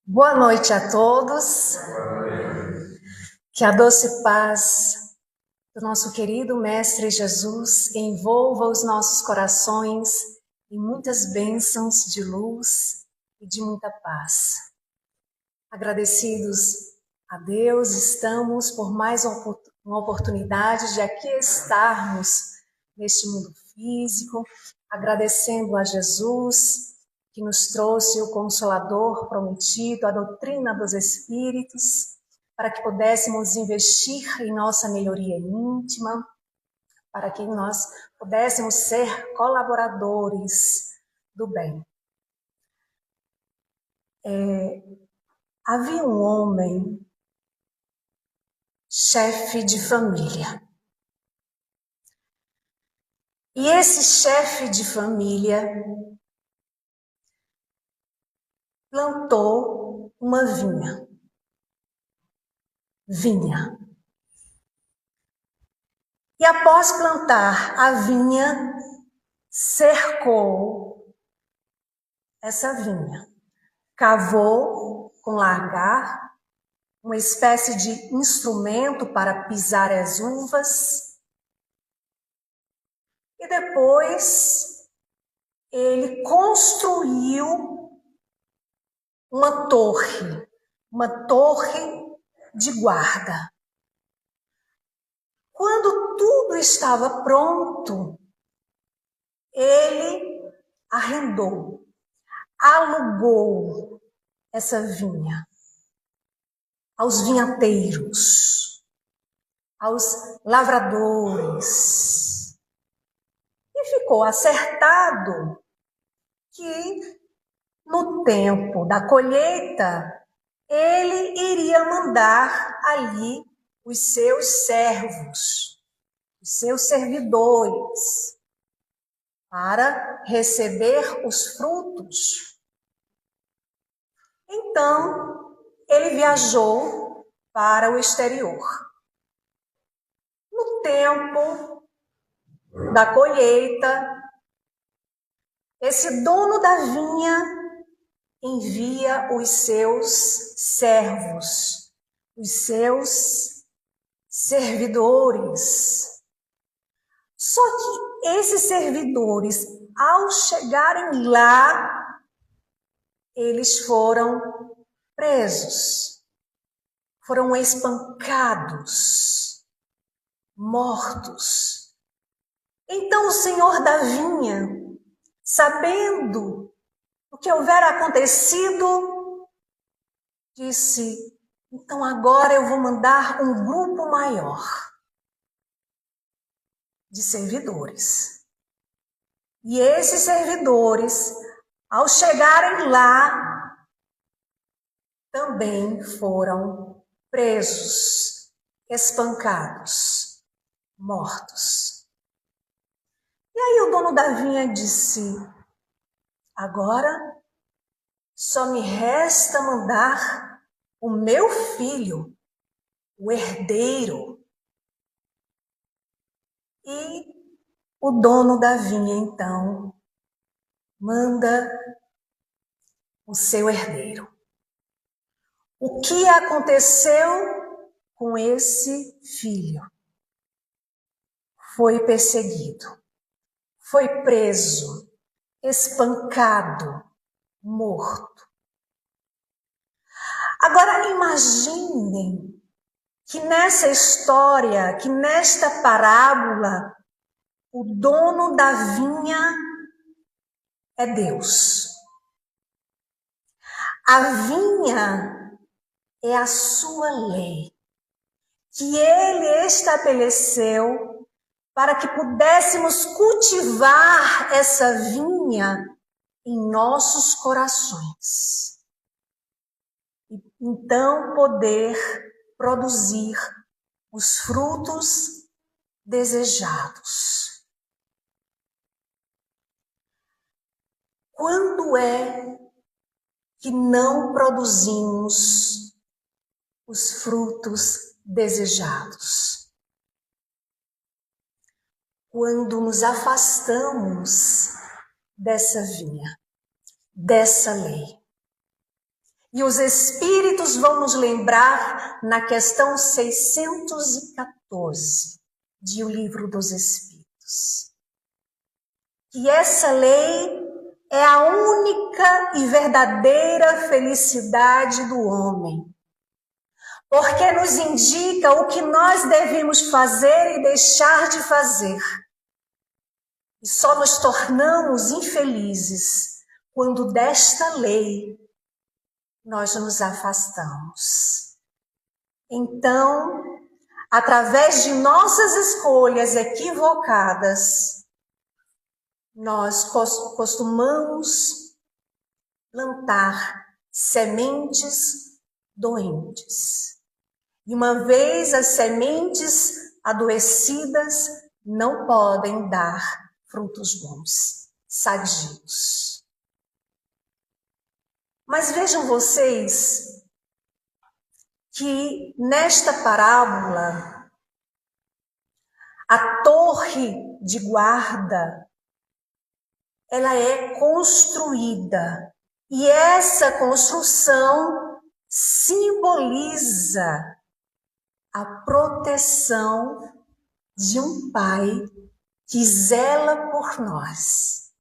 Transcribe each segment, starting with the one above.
Boa noite a todos. Que a doce paz do nosso querido Mestre Jesus envolva os nossos corações em muitas bênçãos de luz e de muita paz. Agradecidos a Deus, estamos por mais uma oportunidade de aqui estarmos neste mundo físico, agradecendo a Jesus que nos trouxe o Consolador prometido, a doutrina dos Espíritos, para que pudéssemos investir em nossa melhoria íntima, para que nós pudéssemos ser colaboradores do bem. Havia um homem, chefe de família. E esse chefe de família plantou uma vinha. E após plantar a vinha, cercou essa vinha. Cavou com largar, uma espécie de instrumento para pisar as uvas. E depois ele construiu uma torre de guarda. Quando tudo estava pronto, ele arrendou, alugou essa vinha aos vinhateiros, aos lavradores. E ficou acertado que no tempo da colheita ele iria mandar ali os seus servos, os seus servidores, para receber os frutos. Então, ele viajou para o exterior. No tempo da colheita, esse dono da vinha envia os seus servos, os seus servidores. Só que esses servidores, ao chegarem lá, eles foram presos, foram espancados, mortos. Então o senhor da vinha, sabendo o que houvera acontecido, disse: então agora eu vou mandar um grupo maior de servidores. E esses servidores, ao chegarem lá, também foram presos, espancados, mortos. E aí o dono da vinha disse: agora só me resta mandar o meu filho, o herdeiro. E o dono da vinha, então, manda o seu herdeiro. O que aconteceu com esse filho? Foi perseguido, foi preso, espancado, morto. Agora imaginem que nessa história, que nesta parábola, o dono da vinha é Deus. A vinha é a sua lei, que ele estabeleceu para que pudéssemos cultivar essa vinha em nossos corações. E então poder produzir os frutos desejados. Quando é que não produzimos os frutos desejados? Quando nos afastamos dessa vinha, dessa lei. E os Espíritos vão nos lembrar na questão 614 de O Livro dos Espíritos, que essa lei é a única e verdadeira felicidade do homem, porque nos indica o que nós devemos fazer e deixar de fazer. E só nos tornamos infelizes quando desta lei nós nos afastamos. Então, através de nossas escolhas equivocadas, nós costumamos plantar sementes doentes. E uma vez as sementes adoecidas não podem dar frutos bons, sadios. Mas vejam vocês que nesta parábola, a torre de guarda, ela é construída. E essa construção simboliza a proteção de um pai que zela por nós,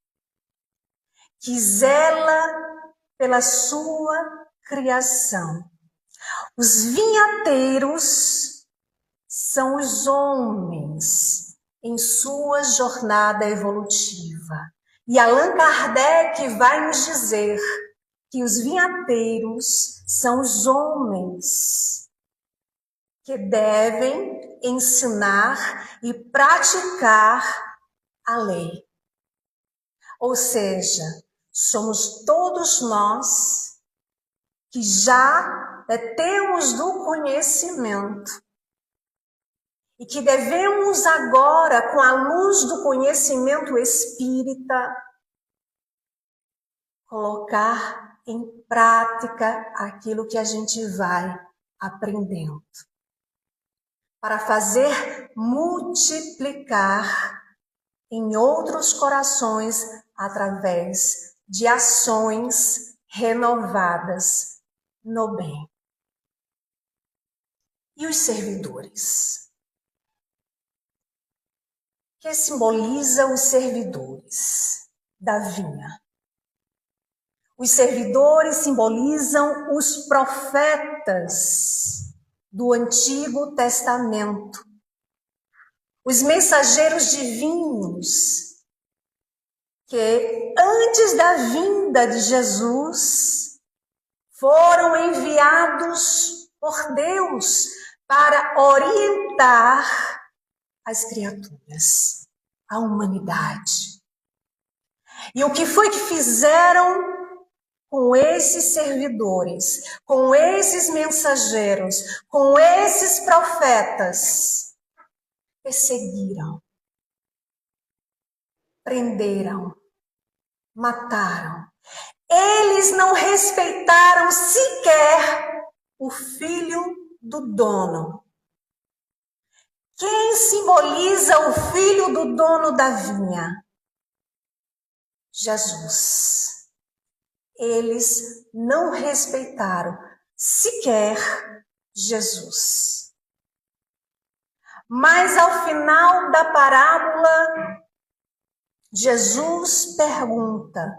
que zela pela sua criação. Os vinhateiros são os homens em sua jornada evolutiva. E Allan Kardec vai nos dizer que os vinhateiros são os homens que devem ensinar e praticar a lei. Ou seja, somos todos nós que já temos do conhecimento e que devemos agora, com a luz do conhecimento espírita, colocar em prática aquilo que a gente vai aprendendo, para fazer multiplicar em outros corações através de ações renovadas no bem. E os servidores? O que simboliza os servidores da vinha? Os servidores simbolizam os profetas do Antigo Testamento, os mensageiros divinos, que antes da vinda de Jesus foram enviados por Deus para orientar as criaturas, a humanidade. E o que foi que fizeram com esses servidores, com esses mensageiros, com esses profetas? Perseguiram, prenderam, mataram. Eles não respeitaram sequer o filho do dono. Quem simboliza o filho do dono da vinha? Jesus. Eles não respeitaram sequer Jesus. Mas ao final da parábola, Jesus pergunta: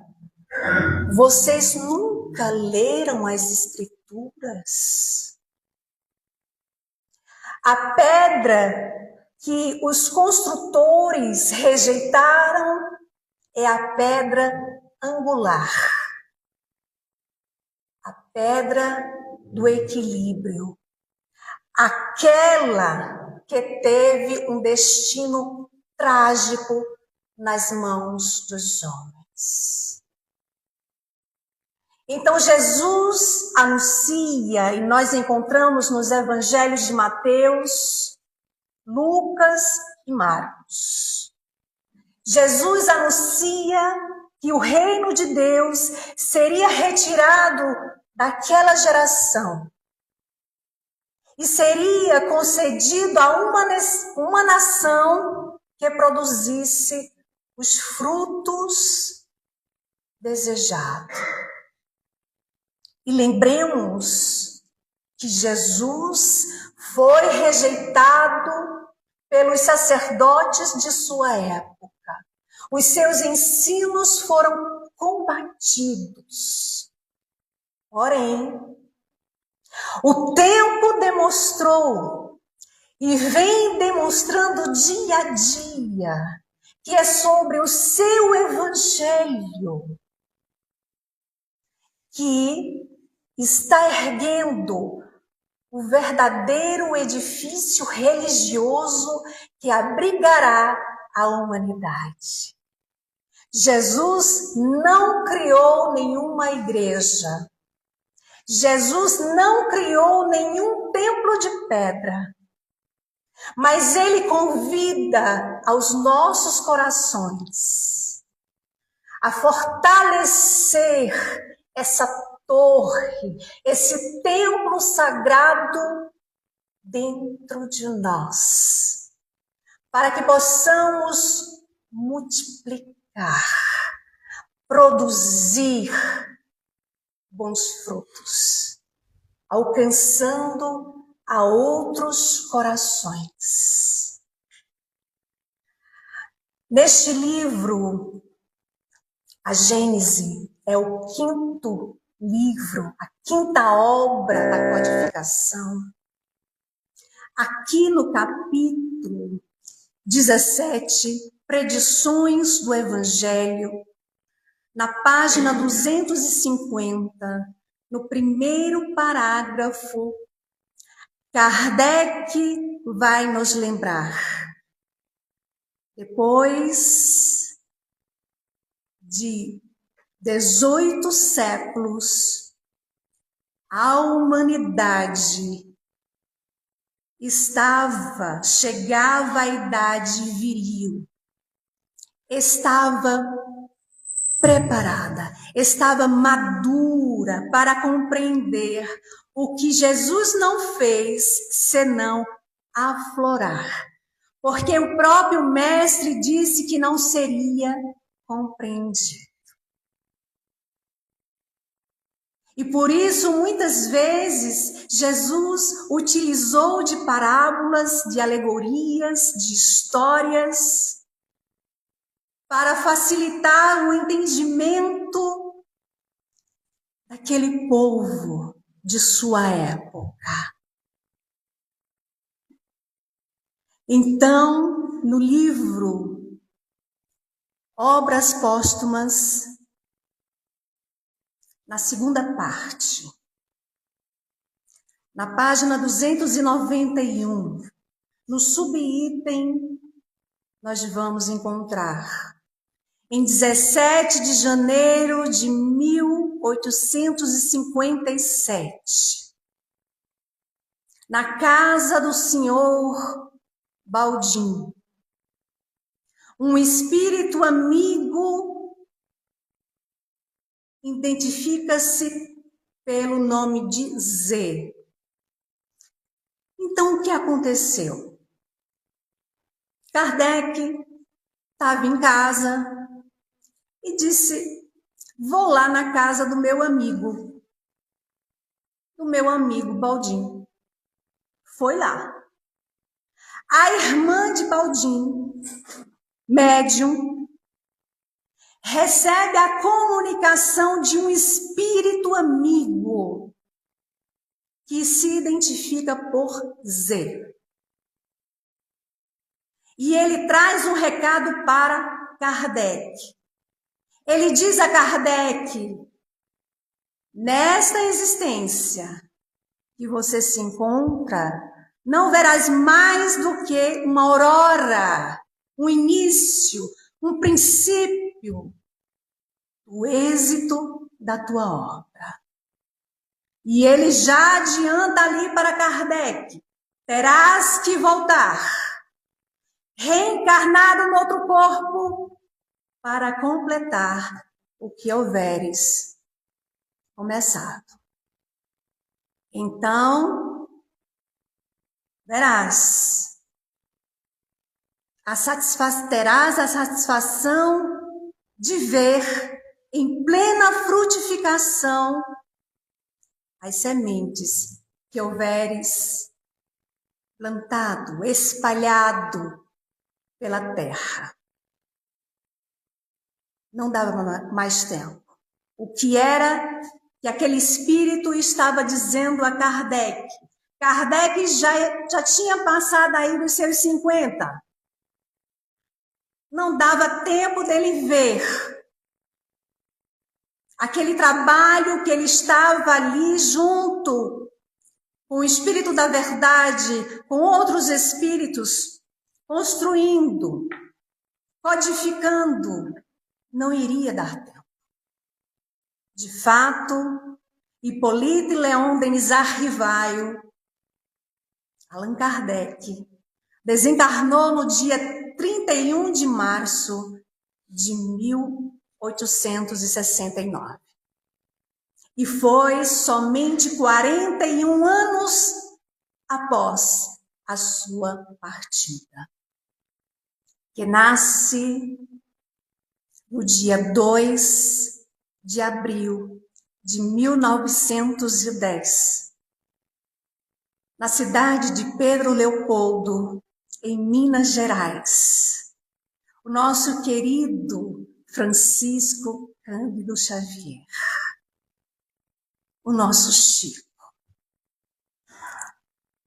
vocês nunca leram as Escrituras? A pedra que os construtores rejeitaram é a pedra angular, a pedra do equilíbrio, aquela que teve um destino trágico nas mãos dos homens. Então Jesus anuncia, e nós encontramos nos evangelhos de Mateus, Lucas e Marcos. Jesus anuncia que o reino de Deus seria retirado daquela geração e seria concedido a uma nação que produzisse os frutos desejados. E lembremos que Jesus foi rejeitado pelos sacerdotes de sua época. Os seus ensinos foram combatidos. Porém, o tempo demonstrou e vem demonstrando dia a dia que é sobre o seu evangelho que está erguendo o verdadeiro edifício religioso que abrigará a humanidade. Jesus não criou nenhuma igreja. Jesus não criou nenhum templo de pedra. Mas ele convida aos nossos corações a fortalecer essa torre, esse templo sagrado dentro de nós, para que possamos multiplicar, produzir bons frutos, alcançando a outros corações. Neste livro, a Gênese é o 5º livro, a 5ª obra da codificação. Aqui no capítulo 17, Predições do Evangelho, na página 250, no primeiro parágrafo, Kardec vai nos lembrar. Depois de 18 séculos, a humanidade chegava à idade viril, estava preparada, estava madura para compreender o que Jesus não fez senão aflorar. Porque o próprio mestre disse que não seria compreendido. E por isso, muitas vezes, Jesus utilizou de parábolas, de alegorias, de histórias, para facilitar o entendimento daquele povo de sua época. Então, no livro Obras Póstumas, na segunda parte, na página 291, no subitem, nós vamos encontrar, em 17 de janeiro de 1857, na casa do senhor Baldim, um espírito amigo identifica-se pelo nome de Z. Então, o que aconteceu? Kardec estava em casa e disse: vou lá na casa do meu amigo Baldim. Foi lá. A irmã de Baldim, médium, recebe a comunicação de um espírito amigo que se identifica por Z. E ele traz um recado para Kardec. Ele diz a Kardec: nesta existência que você se encontra, não verás mais do que uma aurora, um início, um princípio do êxito da tua obra. E ele já adianta ali para Kardec: terás que voltar, reencarnado no outro corpo, para completar o que houveres começado. Então, terás a satisfação de ver em plena frutificação as sementes que houveres plantado, espalhado pela terra. Não dava mais tempo. O que era que aquele espírito estava dizendo a Kardec? Kardec já tinha passado aí dos seus 50. Não dava tempo dele ver aquele trabalho que ele estava ali junto com o Espírito da Verdade, com outros espíritos, construindo, codificando. Não iria dar tempo. De fato, Hippolyte Léon Denis Rivaio, Allan Kardec, desencarnou no dia 31 de março de 1869. E foi somente 41 anos após a sua partida, que nasce no dia 2 de abril de 1910, na cidade de Pedro Leopoldo, em Minas Gerais. O nosso querido Francisco Cândido Xavier, o nosso Chico.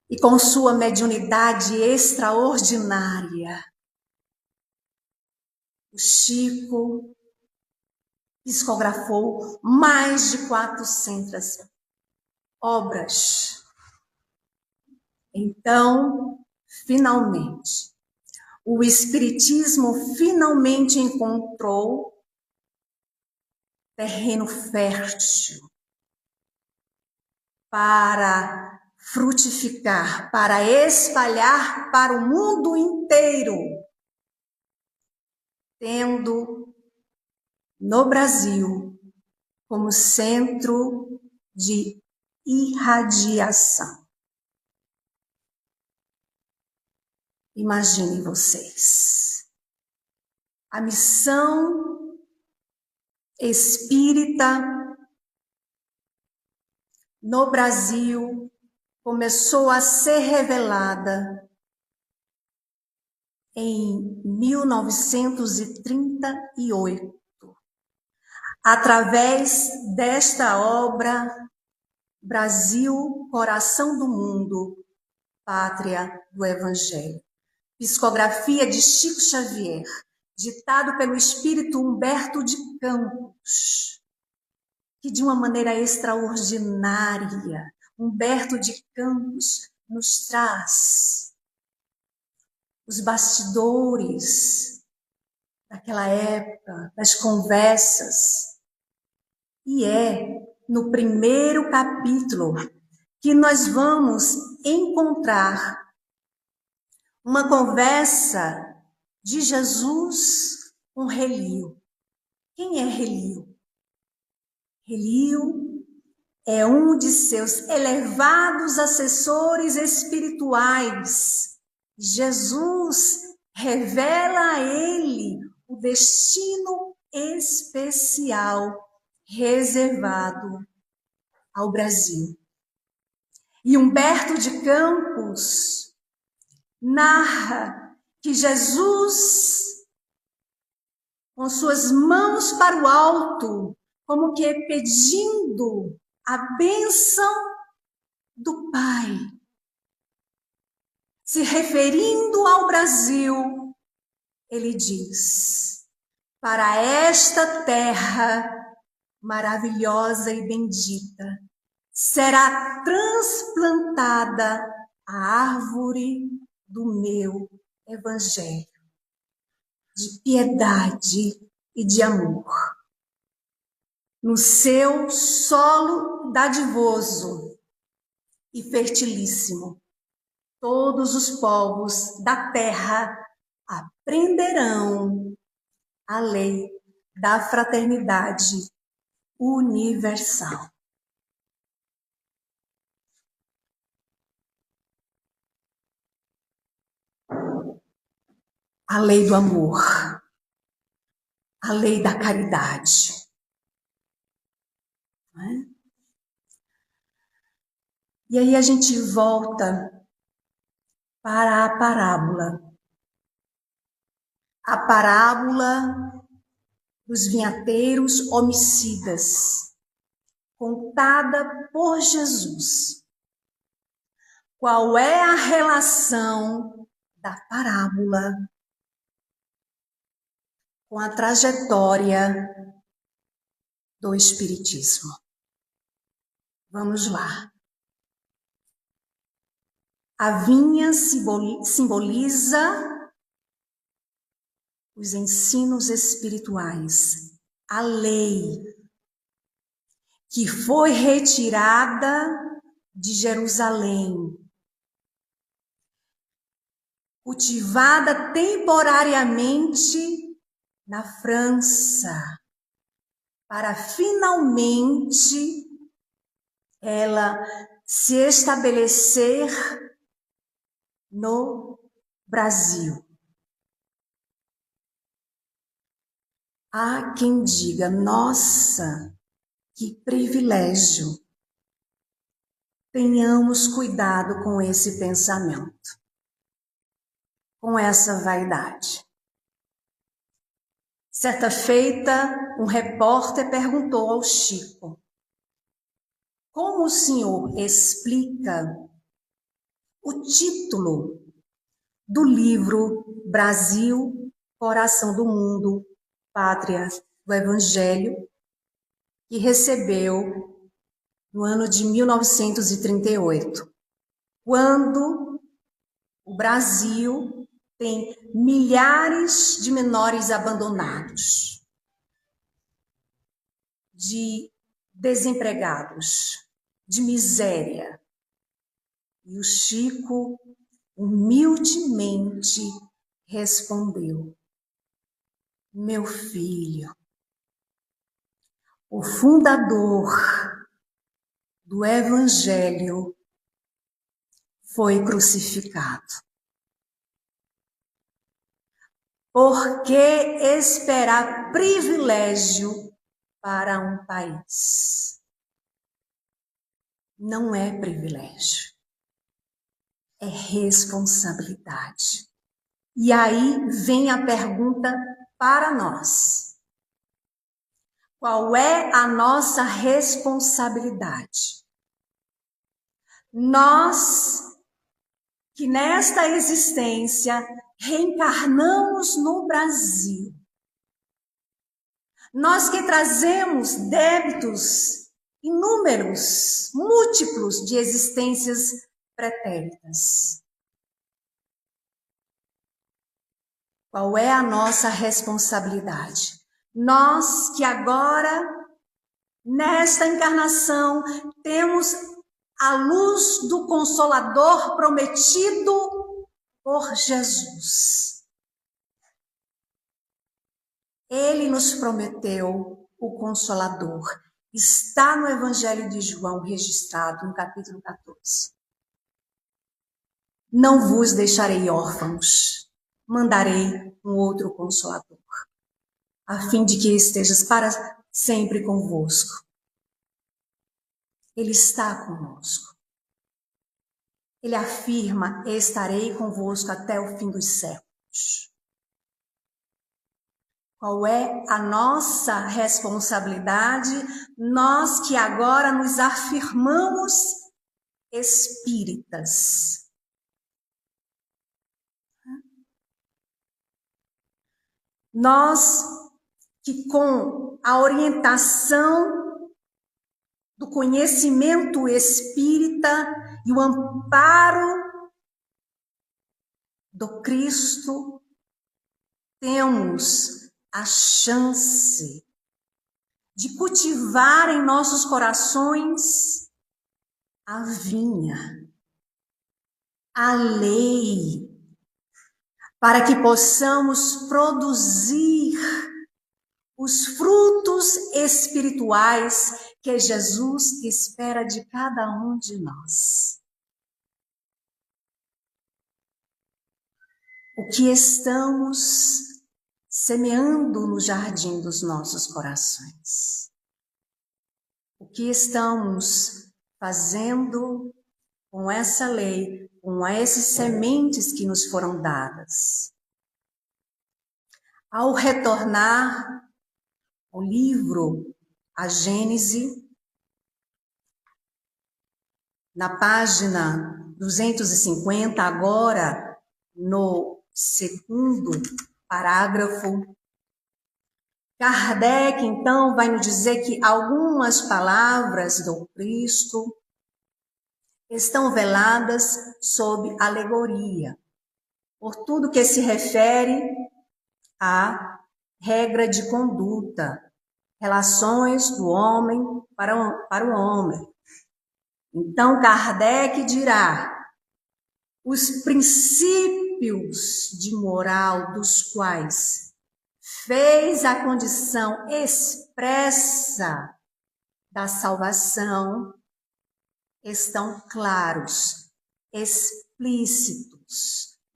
E com sua mediunidade extraordinária, o Chico psicografou mais de 400 obras. Então, finalmente, o Espiritismo finalmente encontrou terreno fértil para frutificar, para espalhar para o mundo inteiro, tendo no Brasil como centro de irradiação. Imaginem vocês, a missão espírita no Brasil começou a ser revelada em 1938, através desta obra Brasil, Coração do Mundo, Pátria do Evangelho. Psicografia de Chico Xavier, ditado pelo espírito Humberto de Campos, que de uma maneira extraordinária, Humberto de Campos nos traz os bastidores daquela época, das conversas. E é no primeiro capítulo que nós vamos encontrar uma conversa de Jesus com Relio. Quem é Relio? Relio é um de seus elevados assessores espirituais. Jesus revela a ele o destino especial reservado ao Brasil. E Humberto de Campos narra que Jesus, com suas mãos para o alto, como que pedindo a bênção do Pai, se referindo ao Brasil, ele diz: para esta terra maravilhosa e bendita será transplantada a árvore do meu evangelho, de piedade e de amor. No seu solo dadivoso e fertilíssimo, todos os povos da terra aprenderão a lei da fraternidade universal. A lei do amor, a lei da caridade. Não é? E aí a gente volta para a parábola. A parábola dos vinhateiros homicidas, contada por Jesus. Qual é a relação da parábola com a trajetória do Espiritismo? Vamos lá. A vinha simboliza os ensinos espirituais, a lei, que foi retirada de Jerusalém, cultivada temporariamente na França, para finalmente ela se estabelecer no Brasil. Há quem diga, nossa, que privilégio. Tenhamos cuidado com esse pensamento, com essa vaidade. Certa feita, um repórter perguntou ao Chico: como o senhor explica o título do livro Brasil, Coração do Mundo, Pátria do Evangelho, que recebeu no ano de 1938, quando o Brasil tem milhares de menores abandonados, de desempregados, de miséria. E o Chico humildemente respondeu: meu filho, o fundador do Evangelho foi crucificado. Por que esperar privilégio para um país? Não é privilégio, é responsabilidade. E aí vem a pergunta para nós: qual é a nossa responsabilidade? Nós que nesta existência reencarnamos no Brasil, nós que trazemos débitos inúmeros, múltiplos de existências pretéritas. Qual é a nossa responsabilidade? Nós que agora, nesta encarnação, temos a luz do Consolador prometido por Jesus. Ele nos prometeu o Consolador. Está no Evangelho de João, registrado no capítulo 14. Não vos deixarei órfãos, mandarei um outro Consolador, a fim de que estejas para sempre convosco. Ele está conosco. Ele afirma: estarei convosco até o fim dos séculos. Qual é a nossa responsabilidade? Nós que agora nos afirmamos espíritas. Nós que com a orientação do conhecimento espírita e o amparo do Cristo, temos a chance de cultivar em nossos corações a vinha, a lei, para que possamos produzir os frutos espirituais que Jesus espera de cada um de nós. O que estamos semeando no jardim dos nossos corações? O que estamos fazendo com essa lei, com essas sementes que nos foram dadas. Ao retornar ao livro, a Gênese, na página 250, agora no segundo parágrafo, Kardec, então, vai nos dizer que algumas palavras do Cristo estão veladas sob alegoria, por tudo que se refere à regra de conduta, relações do homem para o homem. Então, Kardec dirá: os princípios de moral dos quais fez a condição expressa da salvação estão claros, explícitos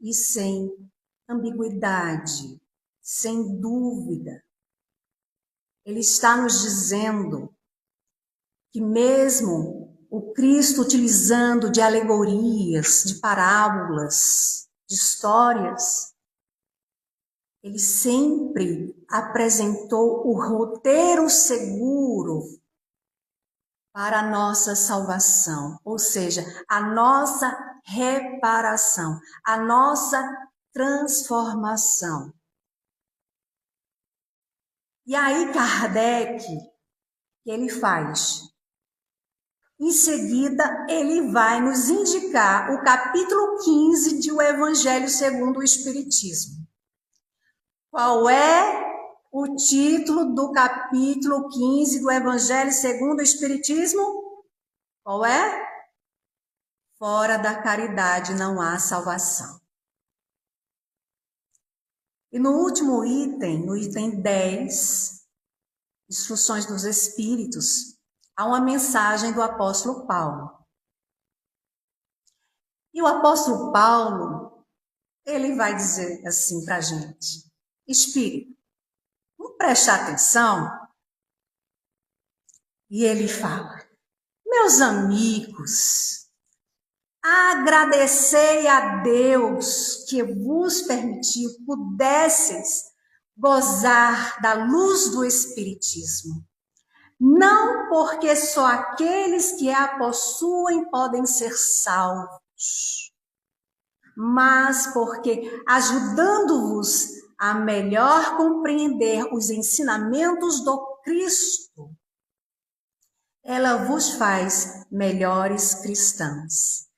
e sem ambiguidade, sem dúvida. Ele está nos dizendo que mesmo o Cristo utilizando de alegorias, de parábolas, de histórias, ele sempre apresentou o roteiro seguro para a nossa salvação, ou seja, a nossa reparação, a nossa transformação. E aí Kardec, que ele faz? Em seguida, ele vai nos indicar o capítulo 15 de O Evangelho segundo o Espiritismo. Qual é o título do capítulo 15 do Evangelho segundo o Espiritismo? Qual é? Fora da caridade não há salvação. E no último item, no item 10, Instruções dos Espíritos, há uma mensagem do apóstolo Paulo. E o apóstolo Paulo, ele vai dizer assim para a gente: Espírito, vamos prestar atenção? E ele fala: meus amigos, agradecei a Deus que vos permitiu pudesseis gozar da luz do Espiritismo. Não porque só aqueles que a possuem podem ser salvos, mas porque, ajudando-vos a melhor compreender os ensinamentos do Cristo, ela vos faz melhores cristãos.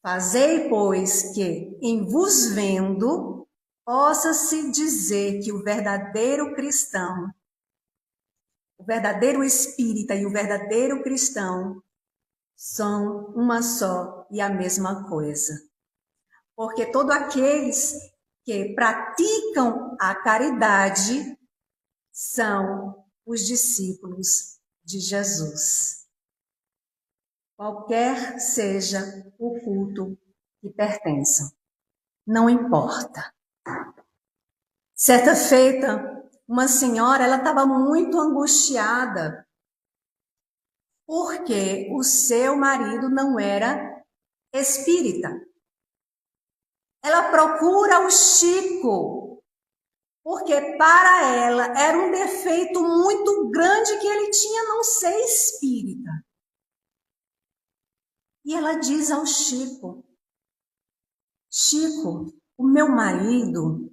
Fazei, pois, que, em vos vendo, possa-se dizer que o verdadeiro cristão, o verdadeiro espírita e o verdadeiro cristão são uma só e a mesma coisa. Porque todos aqueles que praticam a caridade são os discípulos de Jesus. Qualquer seja o culto que pertençam, não importa. Certa feita, uma senhora, ela estava muito angustiada porque o seu marido não era espírita. Ela procura o Chico, porque para ela era um defeito muito grande que ele tinha não ser espírita. E ela diz ao Chico: Chico, o meu marido,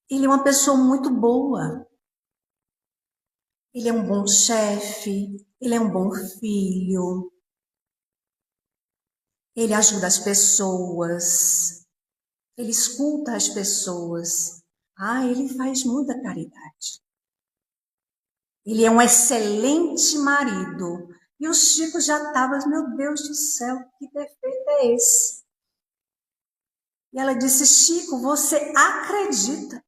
ele é uma pessoa muito boa. Ele é um bom chefe, ele é um bom filho. Ele ajuda as pessoas. Ele escuta as pessoas. Ele faz muita caridade. Ele é um excelente marido. E o Chico já estava, meu Deus do céu, que defeito é esse? E ela disse: Chico, você acredita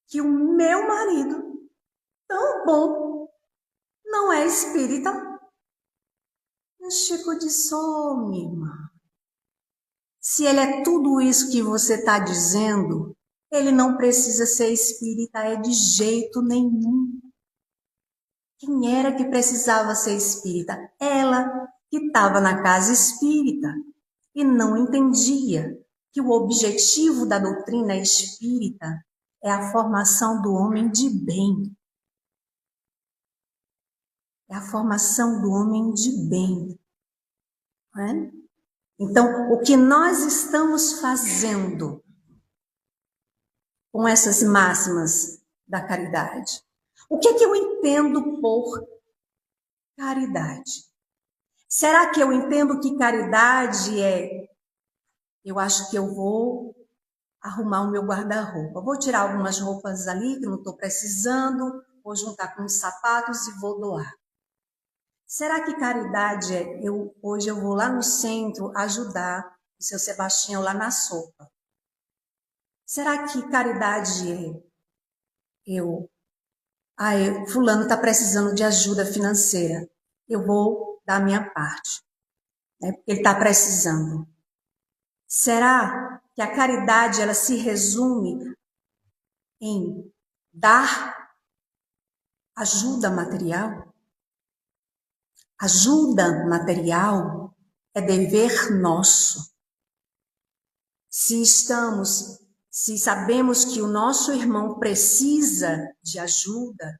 que o meu marido, tão bom, não é espírita? E o Chico disse: minha irmã, se ele é tudo isso que você está dizendo, ele não precisa ser espírita, de jeito nenhum. Quem era que precisava ser espírita? Ela, que estava na casa espírita e não entendia que o objetivo da doutrina espírita é a formação do homem de bem. É a formação do homem de bem. Não é? Então, o que nós estamos fazendo com essas máximas da caridade? O que é que eu entendo por caridade? Será que eu entendo que caridade é... Eu acho que eu vou arrumar o meu guarda-roupa. Vou tirar algumas roupas ali que não estou precisando, vou juntar com os sapatos e vou doar. Será que caridade é... Hoje eu vou lá no centro ajudar o seu Sebastião lá na sopa. Será que caridade é fulano está precisando de ajuda financeira, eu vou dar a minha parte, né? Porque ele está precisando. Será que a caridade ela se resume em dar ajuda material? Ajuda material é dever nosso. Se sabemos que o nosso irmão precisa de ajuda,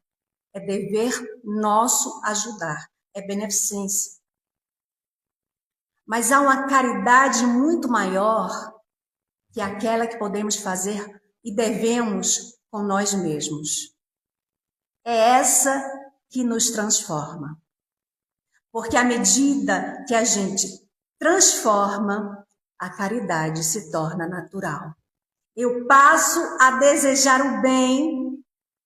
é dever nosso ajudar, é beneficência. Mas há uma caridade muito maior que aquela que podemos fazer e devemos com nós mesmos. É essa que nos transforma. Porque à medida que a gente transforma, a caridade se torna natural. Eu passo a desejar o bem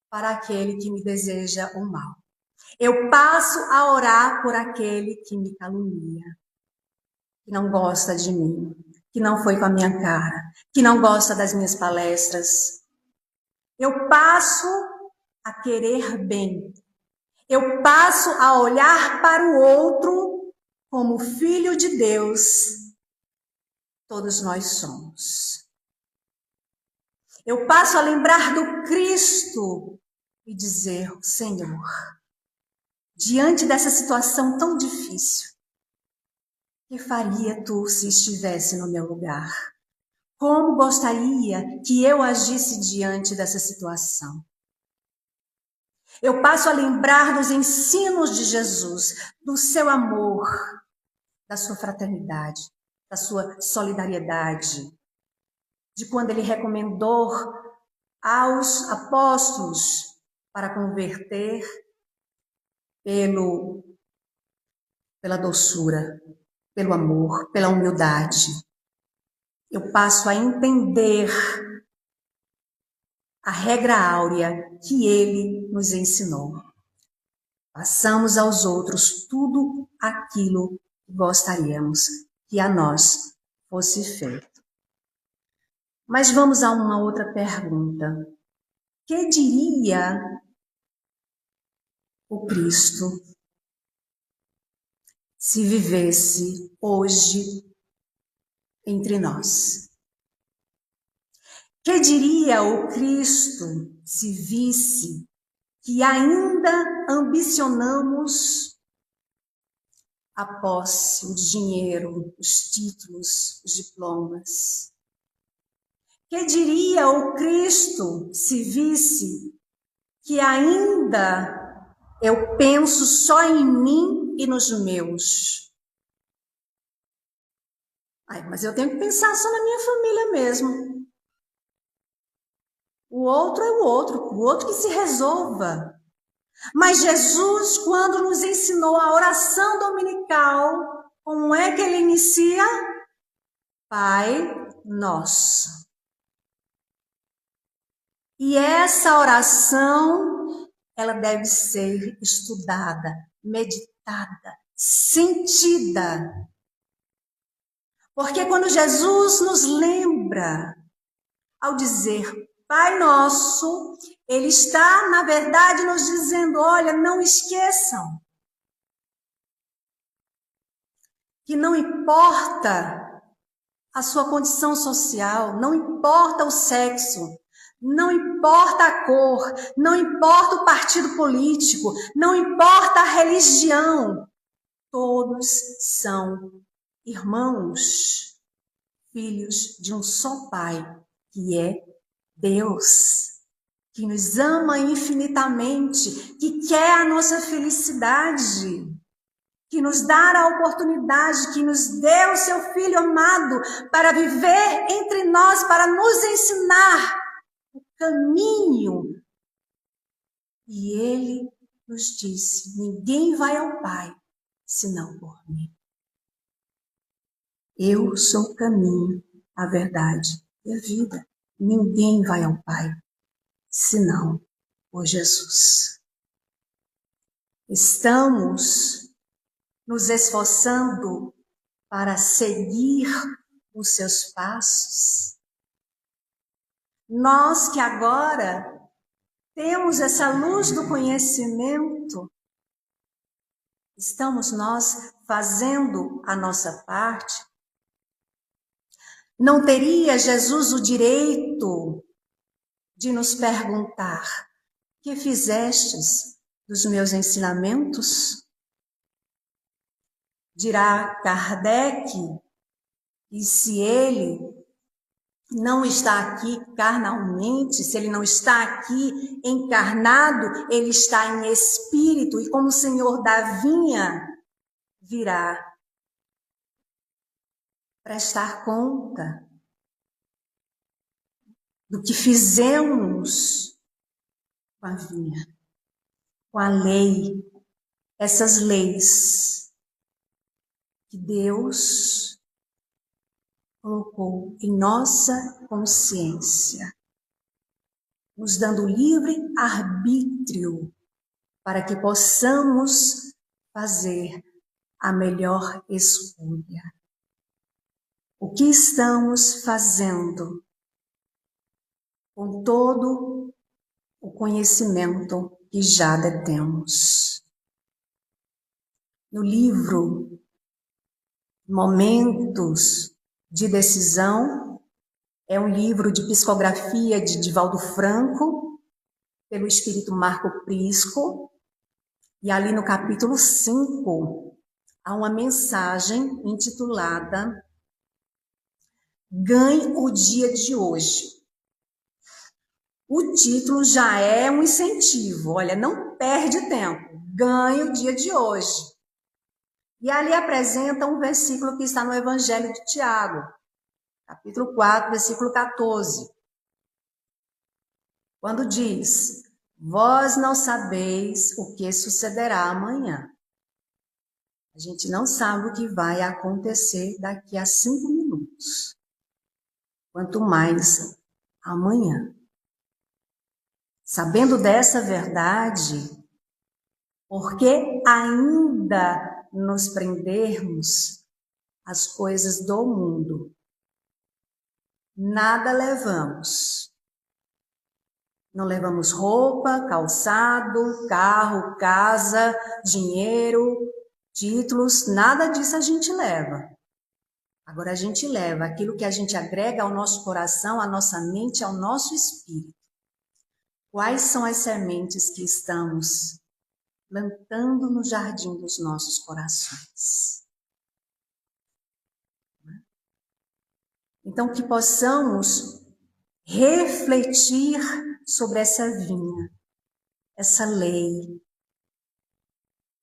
para aquele que me deseja o mal. Eu passo a orar por aquele que me calunia, que não gosta de mim, que não foi com a minha cara, que não gosta das minhas palestras. Eu passo a querer bem. Eu passo a olhar para o outro como filho de Deus. Todos nós somos. Eu passo a lembrar do Cristo e dizer, Senhor, diante dessa situação tão difícil, o que faria tu se estivesse no meu lugar? Como gostaria que eu agisse diante dessa situação? Eu passo a lembrar dos ensinos de Jesus, do seu amor, da sua fraternidade, da sua solidariedade, de quando ele recomendou aos apóstolos para converter pela doçura, pelo amor, pela humildade. Eu passo a entender a regra áurea que ele nos ensinou. Passamos aos outros tudo aquilo que gostaríamos que a nós fosse feito. Mas vamos a uma outra pergunta. Que diria o Cristo se vivesse hoje entre nós? Que diria o Cristo se visse que ainda ambicionamos a posse, o dinheiro, os títulos, os diplomas? Que diria o Cristo se visse que ainda eu penso só em mim e nos meus? Mas eu tenho que pensar só na minha família mesmo. O outro é o outro que se resolva. Mas Jesus, quando nos ensinou a oração dominical, como é que ele inicia? Pai Nosso. E essa oração, ela deve ser estudada, meditada, sentida. Porque quando Jesus nos lembra, ao dizer Pai Nosso, ele está, na verdade, nos dizendo, olha, não esqueçam que não importa a sua condição social, não importa o sexo, não importa a cor, não importa o partido político, não importa a religião, todos são irmãos, filhos de um só Pai, que é Deus, que nos ama infinitamente, que quer a nossa felicidade, que nos dá a oportunidade, que nos deu o seu Filho amado para viver entre nós, para nos ensinar o caminho. E Ele nos disse: ninguém vai ao Pai senão por mim. Eu sou o caminho, a verdade e a vida. Ninguém vai ao Pai senão por Jesus. Estamos nos esforçando para seguir os seus passos. Nós que agora temos essa luz do conhecimento, estamos nós fazendo a nossa parte? Não teria Jesus o direito de nos perguntar: que fizestes dos meus ensinamentos? Dirá Kardec, e se ele não está aqui carnalmente, se ele não está aqui encarnado, ele está em espírito, e como o Senhor da vinha, virá prestar conta do que fizemos com a vinha, com a lei, essas leis que Deus colocou em nossa consciência, nos dando livre arbítrio para que possamos fazer a melhor escolha. O que estamos fazendo com todo o conhecimento que já detemos? No livro Momentos de Decisão, é um livro de psicografia de Divaldo Franco, pelo espírito Marco Prisco, e ali no capítulo 5, há uma mensagem intitulada Ganhe o dia de hoje. O título já é um incentivo, olha, não perde tempo, ganhe o dia de hoje. E ali apresenta um versículo que está no Evangelho de Tiago, capítulo 4, versículo 14. Quando diz: vós não sabeis o que sucederá amanhã. A gente não sabe o que vai acontecer daqui a 5 minutos. Quanto mais amanhã. Sabendo dessa verdade, por que ainda nos prendermos às coisas do mundo? Nada levamos. Não levamos roupa, calçado, carro, casa, dinheiro, títulos, nada disso a gente leva. Agora a gente leva aquilo que a gente agrega ao nosso coração, à nossa mente, ao nosso espírito. Quais são as sementes que estamos plantando no jardim dos nossos corações? Então, que possamos refletir sobre essa vinha, essa lei,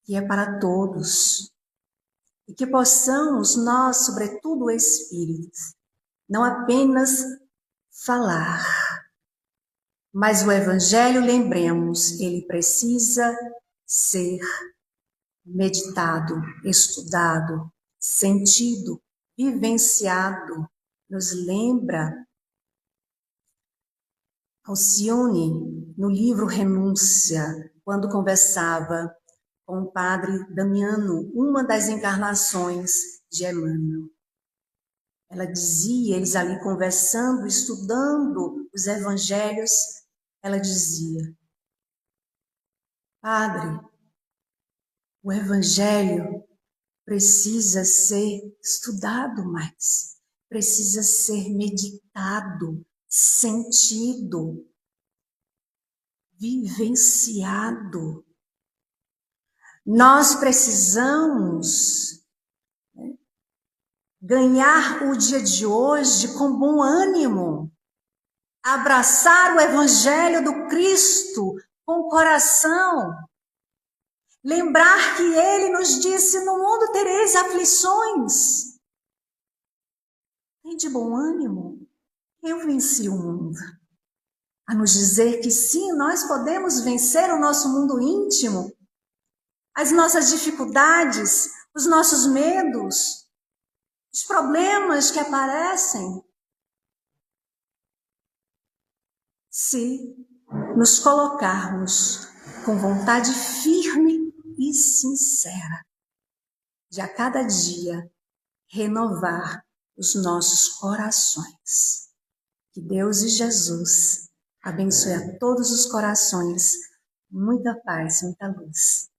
que é para todos. E que possamos nós, sobretudo espíritos, não apenas falar, mas o Evangelho, lembremos, ele precisa ser meditado, estudado, sentido, vivenciado. Nos lembra Alcione, no livro Renúncia, quando conversava com o padre Damiano, uma das encarnações de Emmanuel. Ela dizia, eles ali conversando, estudando os evangelhos, ela dizia: padre, o evangelho precisa ser estudado mais, precisa ser meditado, sentido, vivenciado. Nós precisamos ganhar o dia de hoje com bom ânimo, abraçar o Evangelho do Cristo com o coração, lembrar que Ele nos disse: no mundo tereis aflições. Tem de bom ânimo, eu venci o mundo. A nos dizer que sim, nós podemos vencer o nosso mundo íntimo, as nossas dificuldades, os nossos medos, os problemas que aparecem, se nos colocarmos com vontade firme e sincera de a cada dia renovar os nossos corações. Que Deus e Jesus abençoe a todos os corações, muita paz, muita luz.